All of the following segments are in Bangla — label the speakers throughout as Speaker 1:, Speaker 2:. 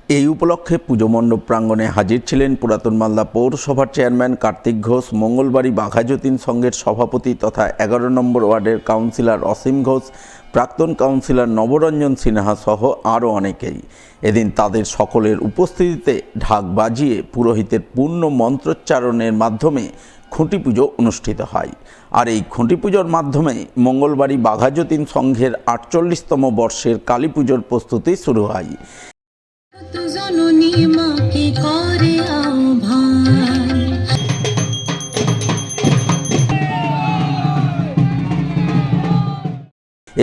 Speaker 1: এই উপলক্ষে পুজো মণ্ডপ প্রাঙ্গণে হাজির ছিলেন পুরাতন মালদা পৌরসভার চেয়ারম্যান কার্তিক ঘোষ, মঙ্গলবাড়ি বাঘাযতীন সংঘের সভাপতি তথা 11 নম্বর ওয়ার্ডের কাউন্সিলর অসীম ঘোষ, প্রাক্তন কাউন্সিলর নবরঞ্জন সিনহা সহ আরও অনেকেই। এদিন তাদের সকলের উপস্থিতিতে ঢাক বাজিয়ে পুরোহিতের পূর্ণ মন্ত্রোচ্চারণের মাধ্যমে খুঁটি পুজো অনুষ্ঠিত হয়। আর এই খুঁটি পুজোর মাধ্যমে মঙ্গলবাড়ি বাঘাযতীন সংঘের 48তম বর্ষের কালী পুজোর প্রস্তুতি শুরু হয়।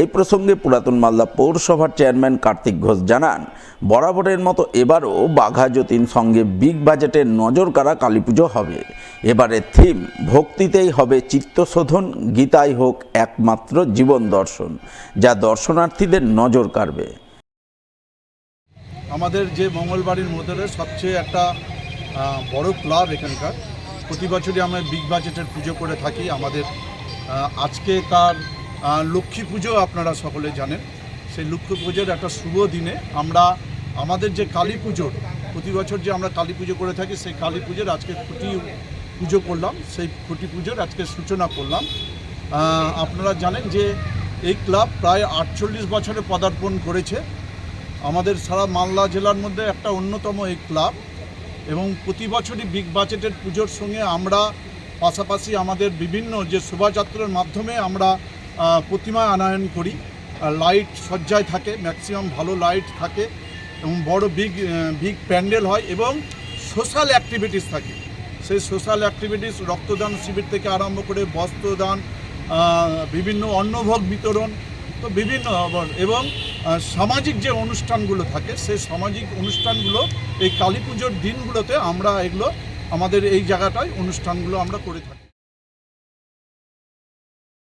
Speaker 1: এই প্রসঙ্গে পুরাতন মালদা পৌরসভার চেয়ারম্যান কার্তিক ঘোষ জানান, বরাবরের মতো এবারও বাঘাযতীন সঙ্গে বিগ বাজেটের নজর কাড়া কালী পুজো হবে। এবারের থিম ভক্তিতেই হবে চিত্তশোধন, গীতাই হোক একমাত্র জীবন দর্শন, যা দর্শনার্থীদের নজর কাড়বে।
Speaker 2: আমাদের যে মঙ্গলবাড়ির মধ্যে সবচেয়ে একটা বড় ক্লাব এখানকার, প্রতি বছরই আমরা বিগ বাজেটের পুজো করে থাকি। আমাদের আজকে তার লক্ষ্মী পুজো আপনারা সকলে জানেন। সেই লক্ষ্মী পুজোর একটা শুভ দিনে আমরা আমাদের যে কালী পুজোর প্রতি বছর যে আমরা কালী পুজো করে থাকি, সেই কালী পুজোর আজকে খুঁটি পুজো করলাম। সেই খুঁটি পুজোর আজকে সূচনা করলাম। আপনারা জানেন যে এই ক্লাব প্রায় 48 বছরে পদার্পণ করেছে। আমাদের সারা মালদা জেলার মধ্যে একটা অন্যতম এই ক্লাব, এবং প্রতি বছরই বিগ বাজেটের পুজোর সঙ্গে আমরা পাশাপাশি আমাদের বিভিন্ন যে শোভাযাত্রার মাধ্যমে আমরা প্রতিমা আনয়ন করি। লাইট সজ্জায় থাকে, ম্যাক্সিমাম ভালো লাইট থাকে, এবং বড় বিগ প্যান্ডেল হয়, এবং সোশ্যাল অ্যাক্টিভিটিস থাকে। সেই সোশ্যাল অ্যাক্টিভিটিস রক্তদান শিবির থেকে আরম্ভ করে বস্ত্রদান, বিভিন্ন অন্নভোগ বিতরণ, তো বিভিন্ন এবং সামাজিক যে অনুষ্ঠানগুলো থাকে, সেই সামাজিক অনুষ্ঠানগুলো এই কালী পুজোর দিনগুলোতে আমরা এগুলো আমাদের এই জায়গাটায় অনুষ্ঠানগুলো আমরা করে থাকি।